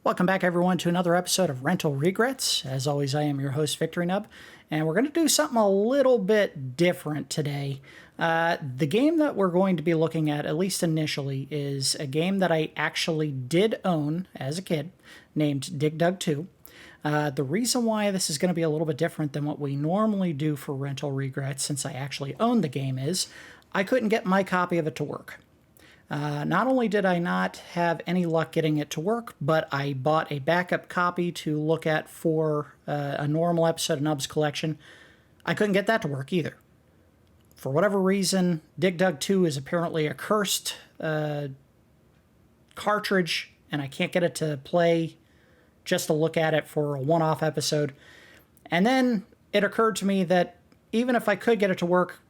Welcome back, everyone, to another episode of Rental Regrets. As always, I am your host, Victory Nub, and we're going to do something a little bit different today. The game that we're going to be looking at least initially, is a game that I actually did own as a kid, named Dig Dug 2. The reason why this is going to be a little bit different than what we normally do for Rental Regrets, since I actually owned the game, is I couldn't get my copy of it to work. Not only did I not have any luck getting it to work, but I bought a backup copy to look at for a normal episode of Nub's Collection. I couldn't get that to work either. For whatever reason, Dig Dug 2 is apparently a cursed cartridge, and I can't get it to play just to look at it for a one-off episode. And then it occurred to me that even if I could get it to work,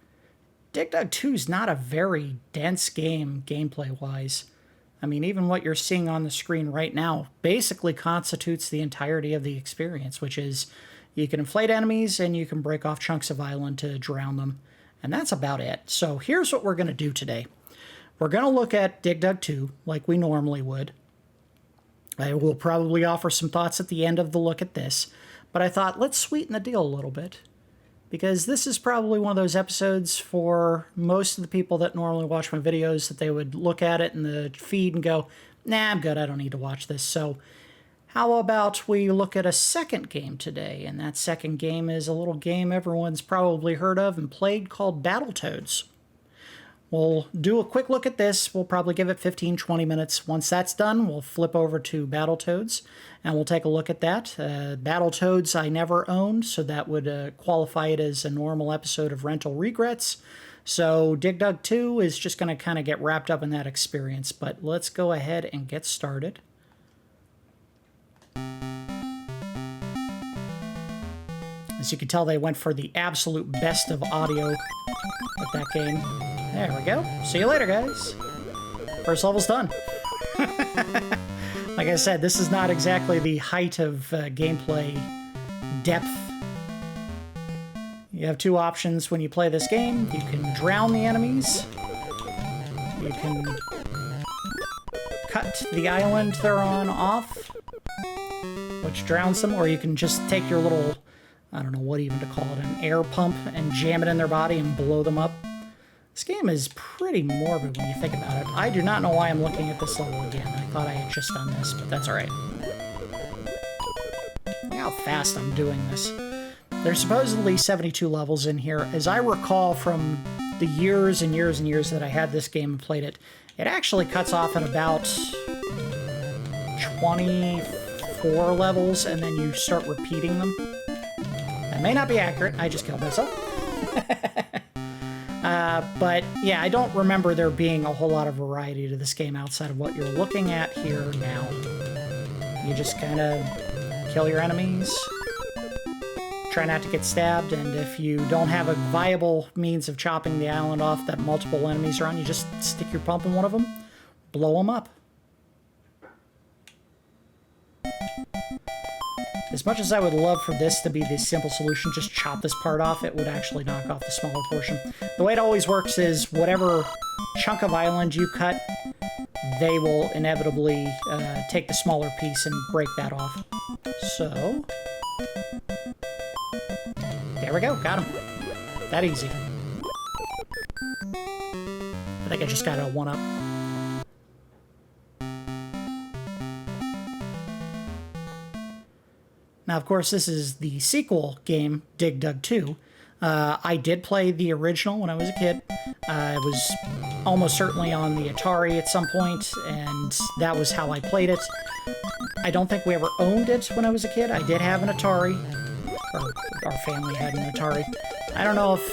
Dig Dug 2 is not a very dense game, gameplay-wise. I mean, even what you're seeing on the screen right now basically constitutes the entirety of the experience, which is you can inflate enemies and you can break off chunks of island to drown them. And that's about it. So here's what we're going to do today. We're going to look at Dig Dug 2 like we normally would. I will probably offer some thoughts at the end of the look at this, but I thought let's sweeten the deal a little bit, because this is probably one of those episodes for most of the people that normally watch my videos that they would look at it in the feed and go, nah, I'm good, I don't need to watch this. So how about we look at a second game today? And that second game is a little game everyone's probably heard of and played called Battletoads. We'll do a quick look at this. We'll probably give it 15-20 minutes. Once that's done, we'll flip over to Battletoads, and we'll take a look at that. Battletoads I never owned, so that would qualify it as a normal episode of Rental Regrets. So Dig Dug 2 is just going to kind of get wrapped up in that experience, but let's go ahead and get started. As you can tell, they went for the absolute best of audio with that game. There we go. See you later, guys. First level's done. Like I said, this is not exactly the height of gameplay depth. You have two options when you play this game. You can drown the enemies. You can cut the island they're on off, which drowns them, or you can just take your little, I don't know what even to call it, an air pump, and jam it in their body and blow them up. This game is pretty morbid when you think about it. I do not know why I'm looking at this level again. I thought I had just done this, but that's alright. Look how fast I'm doing this. There's supposedly 72 levels in here. As I recall from the years and years and years that I had this game and played it, it actually cuts off at about 24 levels, and then you start repeating them. That may not be accurate. I just killed myself. But yeah, I don't remember there being a whole lot of variety to this game outside of what you're looking at here now. You just kind of kill your enemies, try not to get stabbed, and if you don't have a viable means of chopping the island off that multiple enemies are on, you just stick your pump in one of them, blow them up. As much as I would love for this to be the simple solution, just chop this part off, it would actually knock off the smaller portion. The way it always works is whatever chunk of island you cut, they will inevitably take the smaller piece and break that off. So, there we go, got him. That easy. I think I just got a 1-up. Now, of course, this is the sequel game, Dig Dug 2. I did play the original when I was a kid. It was almost certainly on the Atari at some point, and that was how I played it. I don't think we ever owned it when I was a kid. I did have an Atari, or our family had an Atari. I don't know if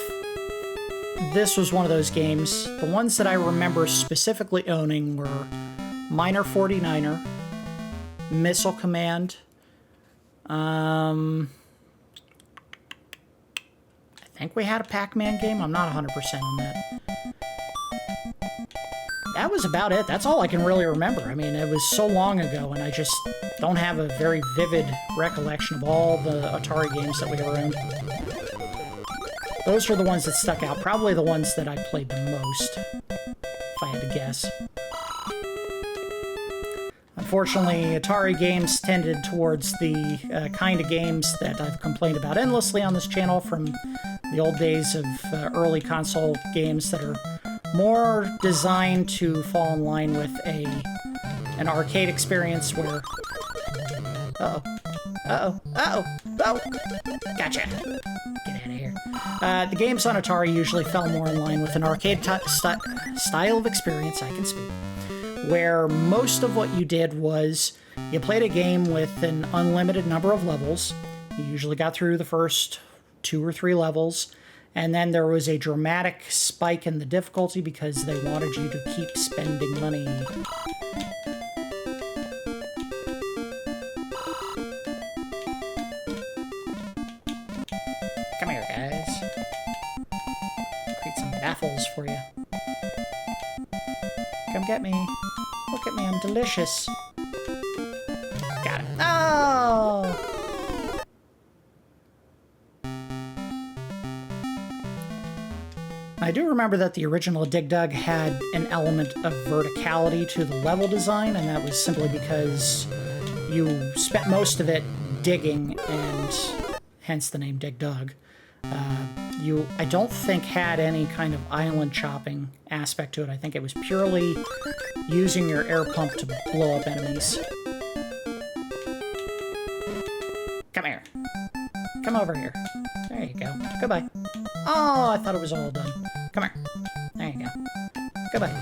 this was one of those games. The ones that I remember specifically owning were Miner 49er, Missile Command, I think we had a Pac-Man game. I'm not 100% on that. That was about it. That's all I can really remember. I mean, it was so long ago, and I just don't have a very vivid recollection of all the Atari games that we ever owned. Those are the ones that stuck out. Probably the ones that I played the most, if I had to guess. Unfortunately, Atari games tended towards the kind of games that I've complained about endlessly on this channel from the old days of early console games that are more designed to fall in line with an arcade experience where... Uh-oh. Uh-oh. Uh-oh. Oh! Gotcha. Get out of here. The games on Atari usually fell more in line with an arcade style of experience, I can speak, where most of what you did was you played a game with an unlimited number of levels. You usually got through the first 2 or 3 levels, and then there was a dramatic spike in the difficulty because they wanted you to keep spending money. Come here, guys. Create some baffles for you. Come get me. Look at me, I'm delicious. Got it. Oh! I do remember that the original Dig Dug had an element of verticality to the level design, and that was simply because you spent most of it digging, and hence the name Dig Dug. I don't think had any kind of island chopping aspect to it. I think it was purely using your air pump to blow up enemies. Come here. Come over here. There you go. Goodbye. Oh, I thought it was all done. Come here. There you go. Goodbye.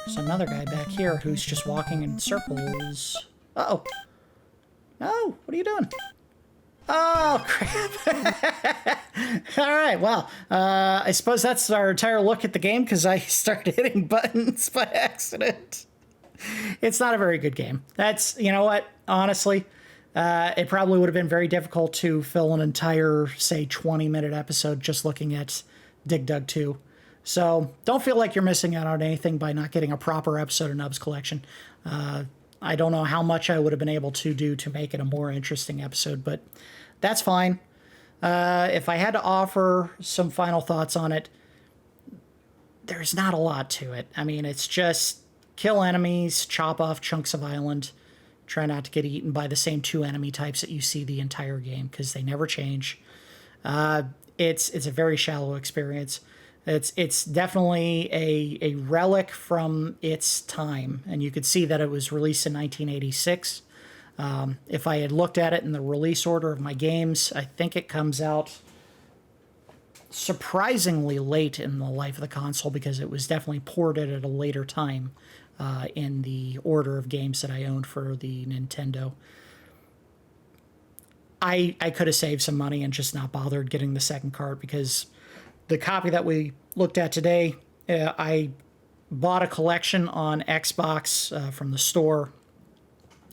There's another guy back here who's just walking in circles. Uh-oh. No, what are you doing? Oh, crap. All right, well, I suppose that's our entire look at the game because I started hitting buttons by accident. It's not a very good game. That's, you know what, honestly, it probably would have been very difficult to fill an entire, say, 20-minute episode just looking at Dig Dug 2. So don't feel like you're missing out on anything by not getting a proper episode of Nubs Collection. I don't know how much I would have been able to do to make it a more interesting episode, but that's fine. If I had to offer some final thoughts on it, there's not a lot to it. I mean, it's just kill enemies, chop off chunks of island, try not to get eaten by the same 2 enemy types that you see the entire game, because they never change. It's a very shallow experience. It's definitely a relic from its time, and you could see that it was released in 1986. If I had looked at it in the release order of my games, I think it comes out surprisingly late in the life of the console because it was definitely ported at a later time in the order of games that I owned for the Nintendo. I could have saved some money and just not bothered getting the second cart because the copy that we looked at today, I bought a collection on Xbox from the store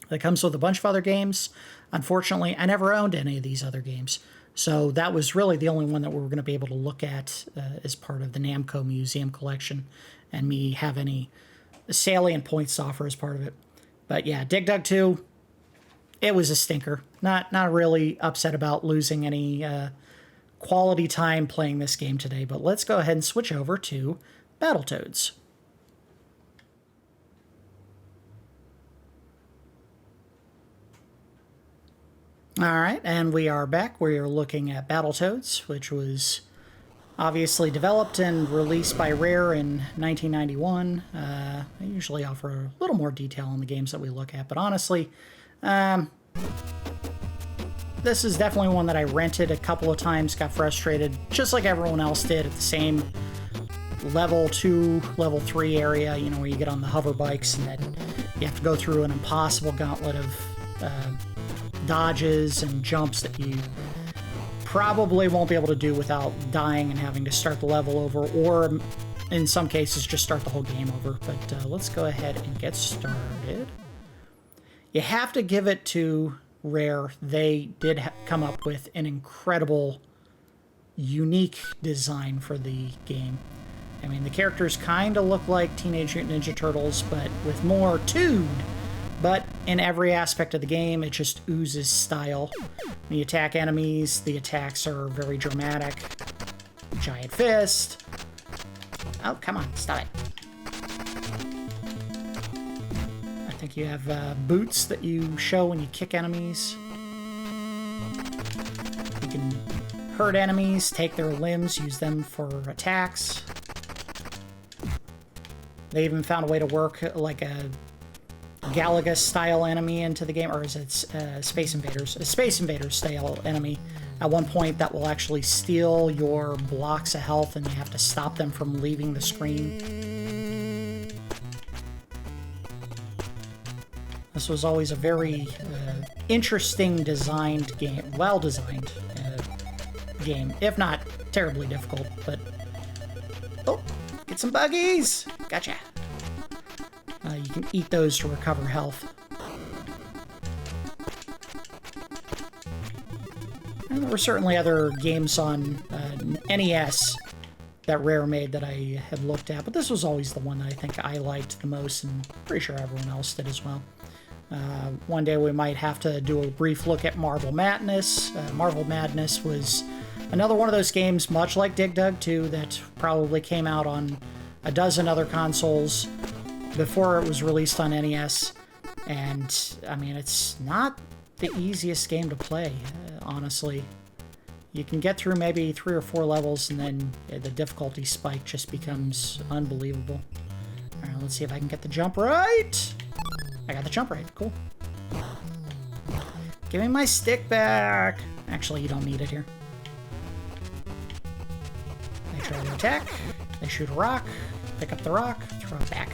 that comes with a bunch of other games. Unfortunately, I never owned any of these other games. So that was really the only one that we were going to be able to look at as part of the Namco Museum collection, and me have any salient points to offer as part of it. But yeah, Dig Dug 2, it was a stinker. Not really upset about losing any quality time playing this game today, but let's go ahead and switch over to Battletoads. All right, and we are back. We are looking at Battletoads, which was obviously developed and released by Rare in 1991. I usually offer a little more detail on the games that we look at, but honestly, this is definitely one that I rented a couple of times, got frustrated, just like everyone else did at the same level 2, level 3 area, you know, where you get on the hover bikes and then you have to go through an impossible gauntlet of dodges and jumps that you probably won't be able to do without dying and having to start the level over, or in some cases just start the whole game over. But let's go ahead and get started. You have to give it to Rare. They did come up with an incredible, unique design for the game. I mean, the characters kind of look like Teenage Mutant Ninja Turtles, but with more toon. But in every aspect of the game, it just oozes style. When you attack enemies, the attacks are very dramatic. Giant fist. Oh, come on, stop it. think you have boots that you show when you kick enemies. You can hurt enemies, take their limbs, use them for attacks. They even found a way to work like a Galaga-style enemy into the game, or is it Space Invaders? A Space Invaders-style enemy at one point that will actually steal your blocks of health, and you have to stop them from leaving the screen. This was always a very interesting designed game, well-designed game, if not terribly difficult, but... Oh, get some buggies! Gotcha. You can eat those to recover health. And there were certainly other games on NES that Rare made that I had looked at, but this was always the one that I think I liked the most, and pretty sure everyone else did as well. One day we might have to do a brief look at Marble Madness. Marble Madness was another one of those games, much like Dig Dug 2, that probably came out on a dozen other consoles before it was released on NES. And, I mean, it's not the easiest game to play, honestly. You can get through maybe 3 or 4 levels, and then the difficulty spike just becomes unbelievable. Alright, let's see if I can get the jump right. I got the jump right. Cool. Give me my stick back. Actually, you don't need it here. They try to attack. They shoot a rock. Pick up the rock. Throw it back.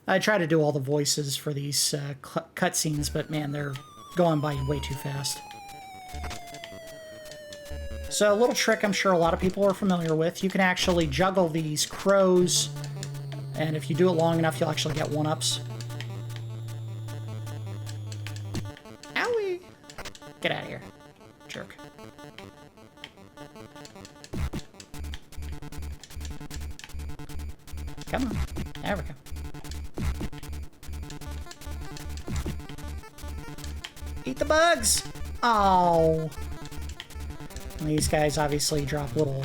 I try to do all the voices for these cutscenes, but man, they're going by way too fast. So a little trick I'm sure a lot of people are familiar with. You can actually juggle these crows, and if you do it long enough, you'll actually get 1-ups. Owie! Get out of here, jerk. Come on. There we go. Eat the bugs! Oh. These guys obviously drop little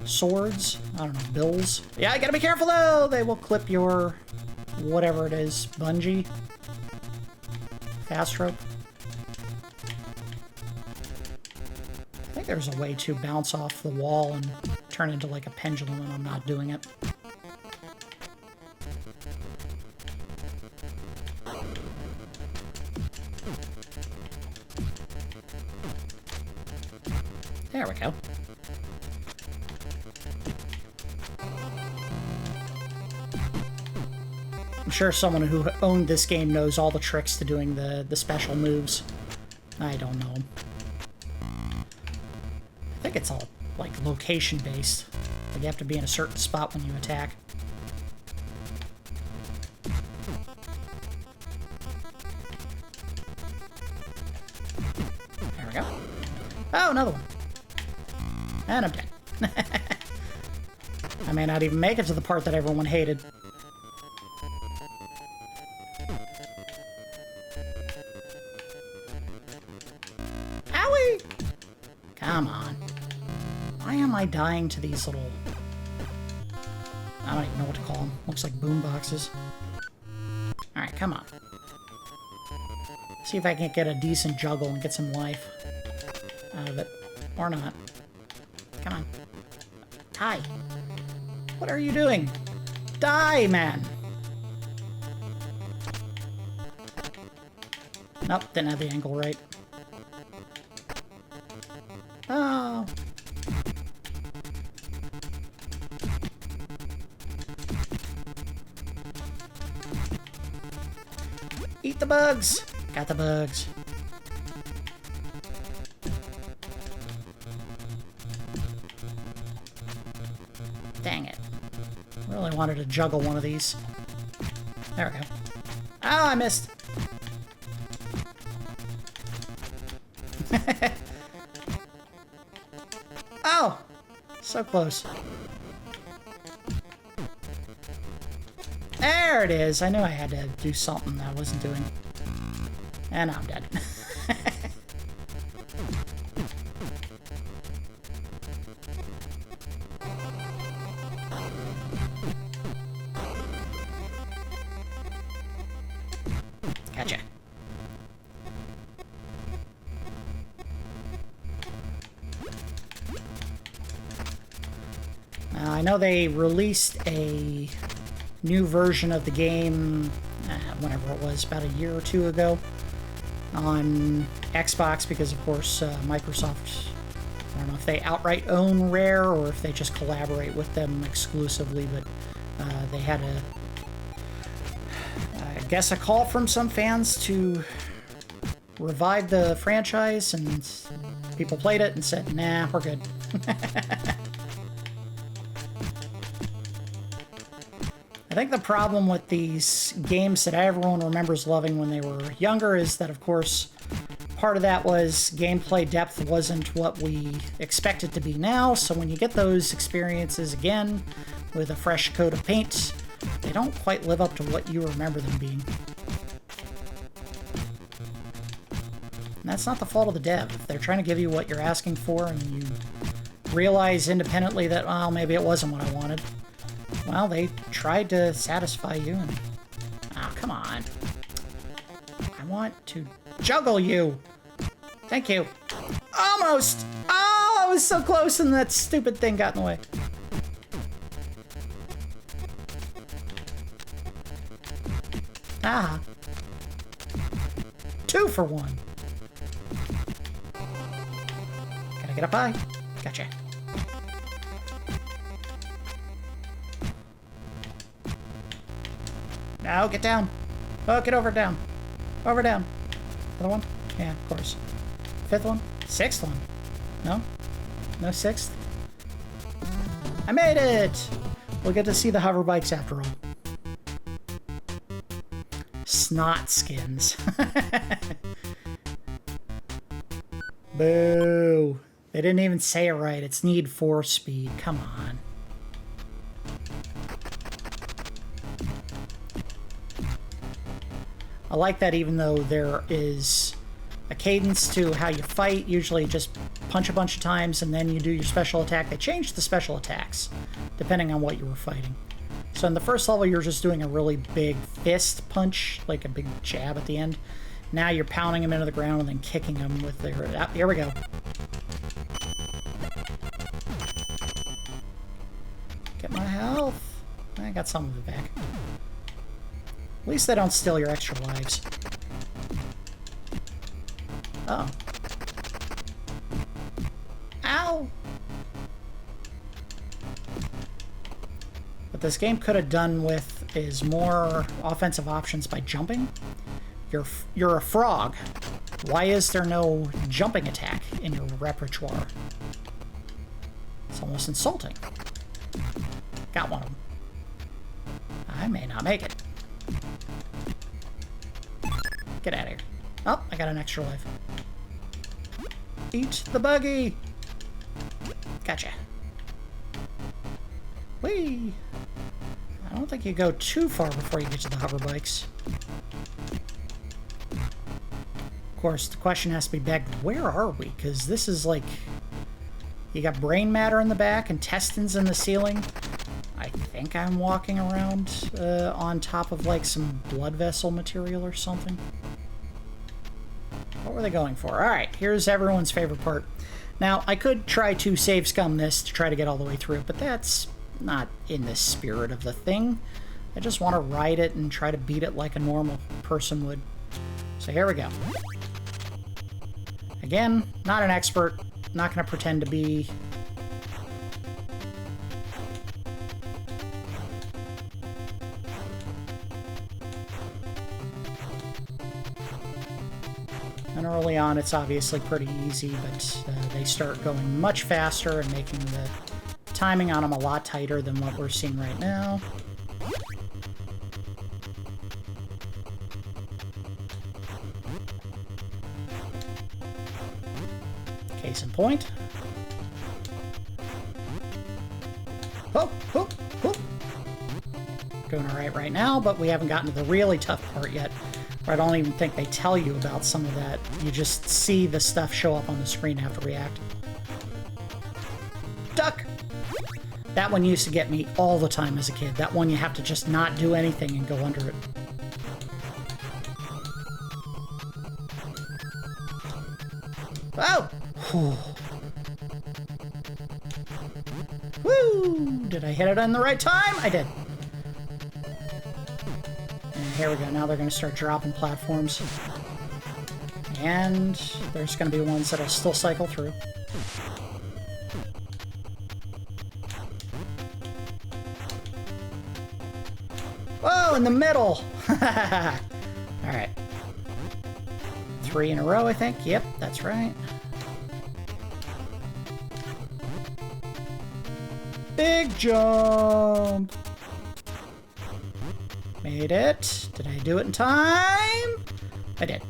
swords. I don't know, bills. Yeah, I gotta be careful though! They will clip your whatever it is. Bungee? Fast rope? I think there's a way to bounce off the wall and turn into like a pendulum, and I'm not doing it. There we go. I'm sure someone who owned this game knows all the tricks to doing the special moves. I don't know. I think it's all, like, location-based. Like, you have to be in a certain spot when you attack. There we go. Oh, another one. And I'm dead. I may not even make it to the part that everyone hated. Owie! Come on. Why am I dying to these little... I don't even know what to call them. Looks like boom boxes. Alright, come on. See if I can get a decent juggle and get some life out of it. Or not. Come on. Die. What are you doing? Die, man! Nope, didn't have the angle right. Oh. Eat the bugs! Got the bugs. Dang it. Really wanted to juggle one of these. There we go. Oh, I missed. Oh! So close. There it is. I knew I had to do something I wasn't doing. And I'm dead. Gotcha. I know they released a new version of the game, whenever it was, about a year or two ago, on Xbox, because of course Microsoft, I don't know if they outright own Rare or if they just collaborate with them exclusively, but they had I guess a call from some fans to revive the franchise, and people played it and said, nah, we're good. I think the problem with these games that everyone remembers loving when they were younger is that, of course, part of that was gameplay depth wasn't what we expect it to be now, so when you get those experiences again with a fresh coat of paint, they don't quite live up to what you remember them being. And that's not the fault of the dev. If they're trying to give you what you're asking for and you realize independently that, well, maybe it wasn't what I wanted, well, they tried to satisfy you, and... oh, come on. I want to juggle you! Thank you. Almost! Oh, I was so close and that stupid thing got in the way. Ah. 2 for 1. Gotta get up high. Gotcha. Now get down. Oh, get over down. Over down. Other one? Yeah, of course. 5th one? 6th one? No? No 6th? I made it! We'll get to see the hover bikes after all. Snot skins. Boo. They didn't even say it right. It's Need for Speed. Come on. I like that even though there is a cadence to how you fight, usually just punch a bunch of times and then you do your special attack. They changed the special attacks depending on what you were fighting. So in the first level, you're just doing a really big fist punch, like a big jab at the end. Now you're pounding them into the ground and then kicking them with their... oh, here we go. Get my health. I got some of it back. At least they don't steal your extra lives. Uh oh. Ow! What this game could have done with is more offensive options by jumping. You're a frog. Why is there no jumping attack in your repertoire? It's almost insulting. Got one of them. I may not make it. Get out of here. Oh, I got an extra life. Eat the buggy! Gotcha. Whee! I don't think you go too far before you get to the hover bikes. Of course, the question has to be begged, where are we? Because this is like... you got brain matter in the back, intestines in the ceiling. I think I'm walking around on top of like some blood vessel material or something. What were they going for? Alright, here's everyone's favorite part. Now, I could try to save scum this to try to get all the way through, but that's not in the spirit of the thing. I just want to ride it and try to beat it like a normal person would. So here we go. Again, not an expert, not going to pretend to be. And early on, it's obviously pretty easy, but they start going much faster and making the timing on them a lot tighter than what we're seeing right now. Case in point. Oh, oh, oh. Doing all right now, but we haven't gotten to the really tough part yet. Where I don't even think they tell you about some of that. You just see the stuff show up on the screen and have to react. Duck! That one used to get me all the time as a kid. That one you have to just not do anything and go under it. Oh! Whew. Woo! Did I hit it on the right time? I did. And here we go. Now they're going to start dropping platforms. And there's going to be ones that'll still cycle through. Whoa, in the middle! Alright. 3 in a row, I think. Yep, that's right. Big jump! Made it. Did I do it in time? I did.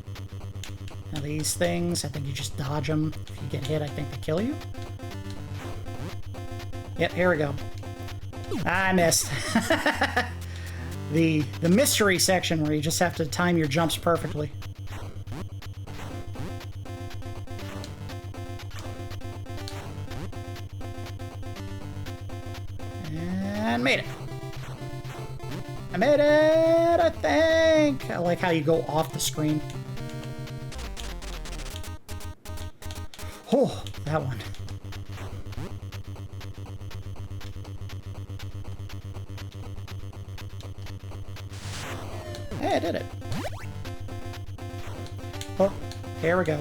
Now these things, I think you just dodge them. If you get hit, I think they kill you. Yep, here we go. I missed. The mystery section where you just have to time your jumps perfectly. And made it. I made it, I think. I like how you go off the screen. Oh, that one. Hey, I did it. Oh, here we go.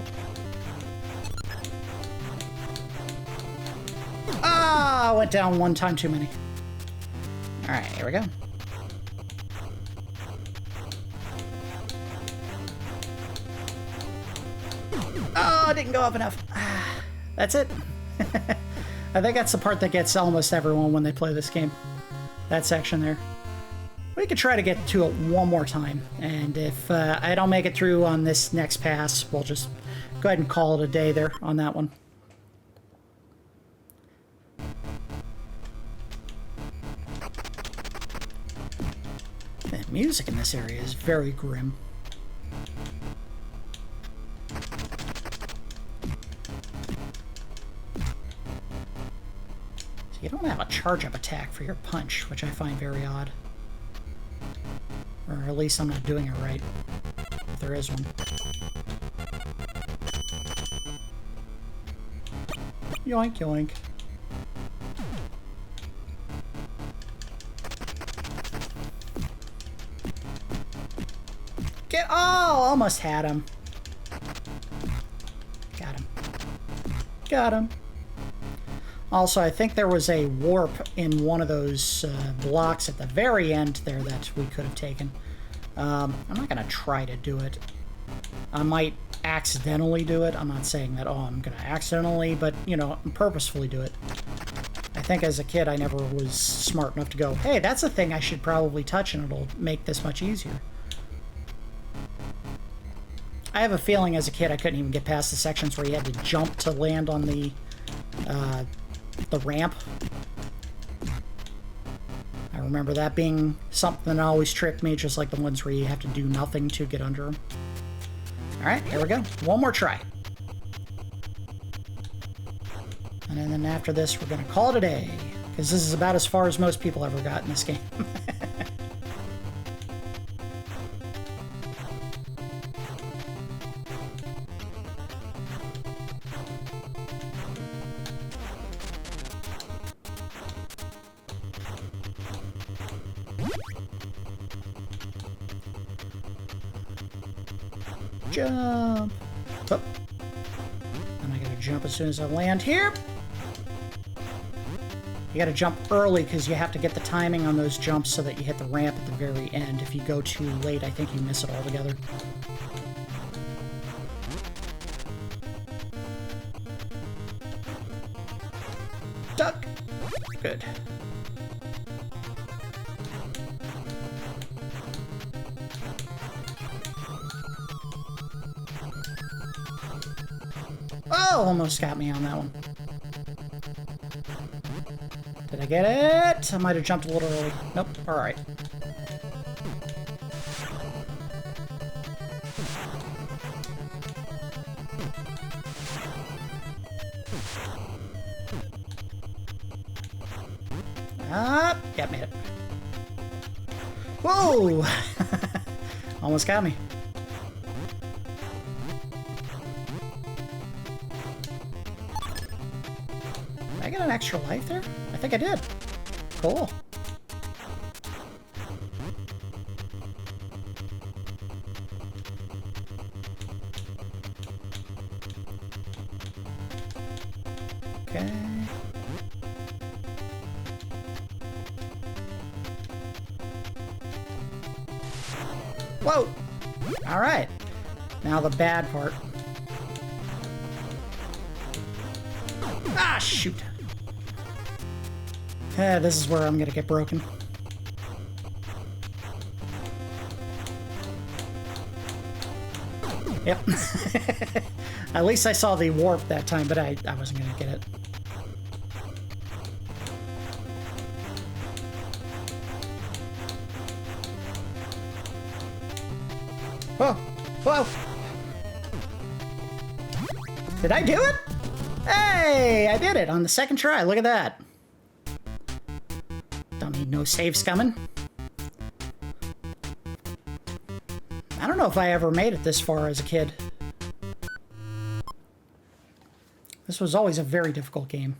Ah, went down one time too many. All right, here we go. Oh, didn't go up enough. That's it. I think that's the part that gets almost everyone when they play this game. That section there. We could try to get to it one more time, and if I don't make it through on this next pass, we'll just go ahead and call it a day there on that one. The music in this area is very grim. So you don't have a charge-up attack for your punch, which I find very odd. Or at least I'm not doing it right, if there is one. Yoink, yoink. Get... Oh, almost had him. Got him. Got him. Also, I think there was a warp in one of those blocks at the very end there that we could have taken. I'm not going to try to do it. I might accidentally do it. I'm not saying that, oh, I'm going to accidentally, but, you know, purposefully do it. I think as a kid I never was smart enough to go, hey, that's a thing I should probably touch and it'll make this much easier. I have a feeling as a kid I couldn't even get past the sections where you had to jump to land on the ramp. I remember that being something that always tricked me, just like the ones where you have to do nothing to get under them. Alright, here we go. One more try. And then after this, we're going to call it a day, because this is about as far as most people ever got in this game. Jump! Oh. And I gotta jump as soon as I land here. You gotta jump early because you have to get the timing on those jumps so that you hit the ramp at the very end. If you go too late, I think you miss it altogether. Duck! Good. Oh, almost got me on that one. Did I get it? I might have jumped a little early. Nope. All right. Yeah, made it. Whoa! Almost got me. Did I get an extra life there? I think I did. Cool. Okay. Whoa! Alright. Now the bad part. Ah, shoot! This is where I'm gonna get broken. Yep. At least I saw the warp that time, but I wasn't gonna get it. Whoa! Whoa! Did I do it? Hey! I did it on the second try. Look at that. Don't need no saves coming. I don't know if I ever made it this far as a kid. This was always a very difficult game.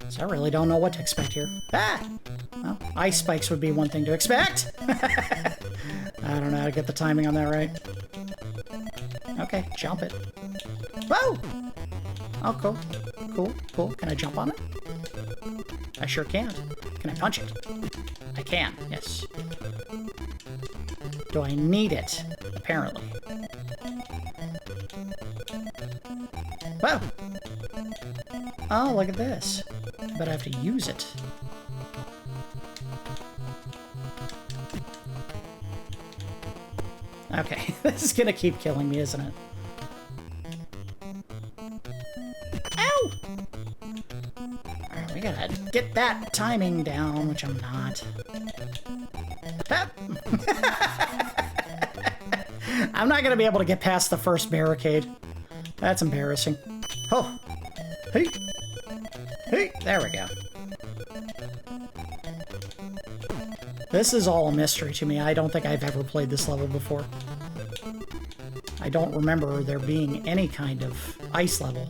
So I really don't know what to expect here. Ah! Well, ice spikes would be one thing to expect. I don't know how to get the timing on that right. Okay, jump it. Whoa! Oh, cool. Cool, cool. Can I jump on it? I sure can. Can I punch it? I can, yes. Do I need it? Apparently. Whoa! Oh, look at this. But I have to use it. Okay, this is gonna keep killing me, isn't it? Ow! Alright, we gotta get that timing down, which I'm not. Ah! I'm not gonna be able to get past the first barricade. That's embarrassing. Oh! Hey! Hey! There we go. This is all a mystery to me. I don't think I've ever played this level before. I don't remember there being any kind of ice level.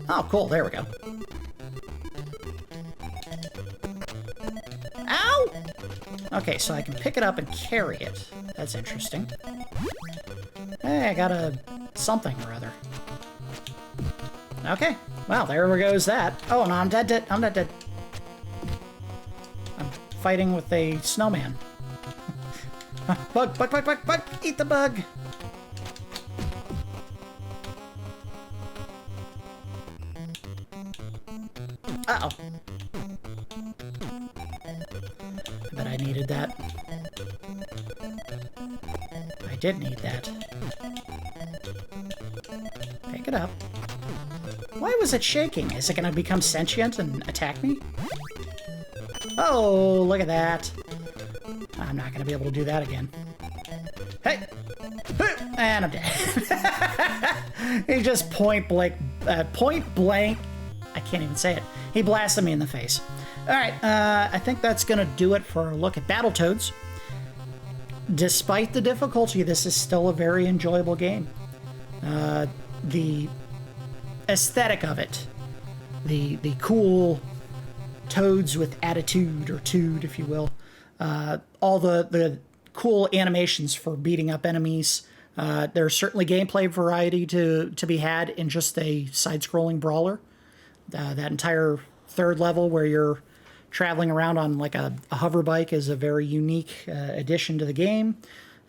Oh, cool. There we go. Ow! Okay, so I can pick it up and carry it. That's interesting. Hey, I got a something or other. Okay. Well, there goes that. Oh, no, I'm dead. I'm not dead. I'm fighting with a snowman. Bug, bug, bug, bug, bug! Eat the bug! Uh-oh. I bet I needed that. I did need that. Pick it up. Why was it shaking? Is it gonna become sentient and attack me? Oh, look at that. I'm not gonna be able to do that again. Hey! And I'm dead. He just point blank, I can't even say it. He blasted me in the face. Alright, I think that's gonna do it for a look at Battletoads. Despite the difficulty, this is still a very enjoyable game. The aesthetic of it, the cool toads with attitude, or tood, if you will, all the cool animations for beating up enemies. There's certainly gameplay variety to be had in just a side-scrolling brawler. That entire third level where you're traveling around on like a hover bike is a very unique addition to the game.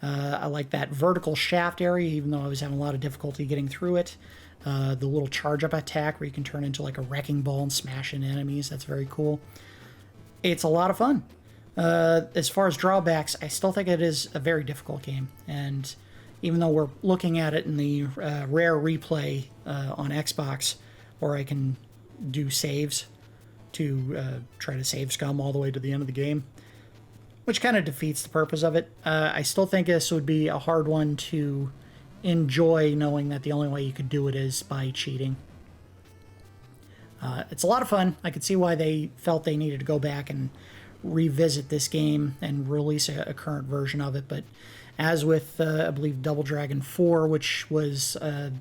I like that vertical shaft area, even though I was having a lot of difficulty getting through it. The little charge-up attack where you can turn into like a wrecking ball and smash into enemies. That's very cool. It's a lot of fun. As far as drawbacks, I still think it is a very difficult game. And even though we're looking at it in the rare replay on Xbox, where I can do saves to try to save scum all the way to the end of the game, which kind of defeats the purpose of it. I still think this would be a hard one to enjoy, knowing that the only way you could do it is by cheating. It's a lot of fun. I could see why they felt they needed to go back and revisit this game and release a current version of it. But as with, I believe, Double Dragon 4, which was a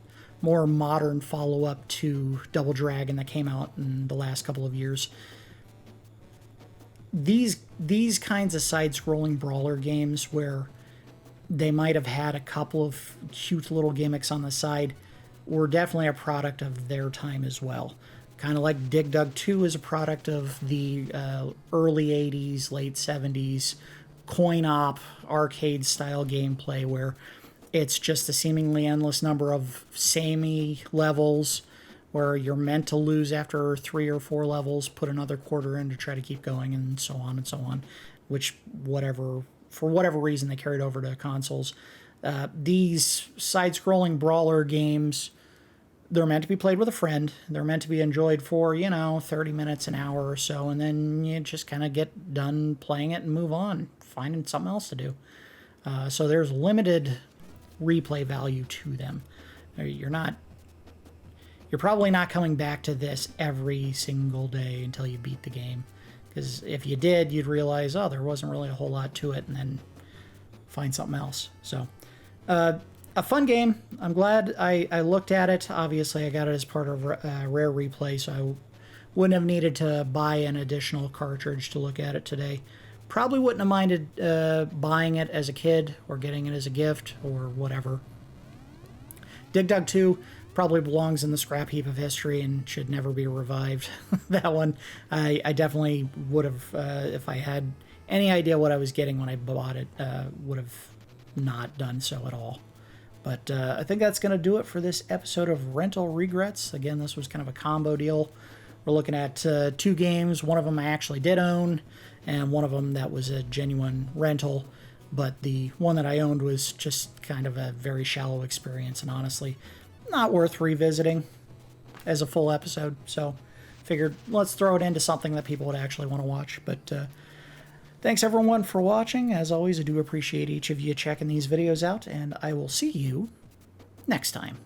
more modern follow-up to Double Dragon that came out in the last couple of years, these kinds of side-scrolling brawler games where they might have had a couple of cute little gimmicks on the side were definitely a product of their time as well. Kind of like Dig Dug 2 is a product of the early 80s, late 70s coin-op arcade-style gameplay where it's just a seemingly endless number of samey levels where you're meant to lose after 3 or 4 levels, put another quarter in to try to keep going, and so on and so on, which for whatever reason they carried over to consoles. These side-scrolling brawler games, they're meant to be played with a friend. They're meant to be enjoyed for, 30 minutes, an hour or so, and then you just kind of get done playing it and move on, finding something else to do. So there's limited replay value to them. You're probably not coming back to this every single day until you beat the game. Because if you did, you'd realize, oh, there wasn't really a whole lot to it, and then find something else. So, a fun game. I'm glad I looked at it. Obviously, I got it as part of Rare Replay, so I wouldn't have needed to buy an additional cartridge to look at it today. Probably wouldn't have minded buying it as a kid or getting it as a gift or whatever. Dig Dug 2 probably belongs in the scrap heap of history and should never be revived. That one, I definitely would have, if I had any idea what I was getting when I bought it, would have not done so at all. But I think that's going to do it for this episode of Rental Regrets. Again, this was kind of a combo deal. We're looking at 2 games. One of them I actually did own, and one of them that was a genuine rental. But the one that I owned was just kind of a very shallow experience, and honestly, not worth revisiting as a full episode. So figured let's throw it into something that people would actually want to watch. But thanks everyone for watching. As always, I do appreciate each of you checking these videos out, and I will see you next time.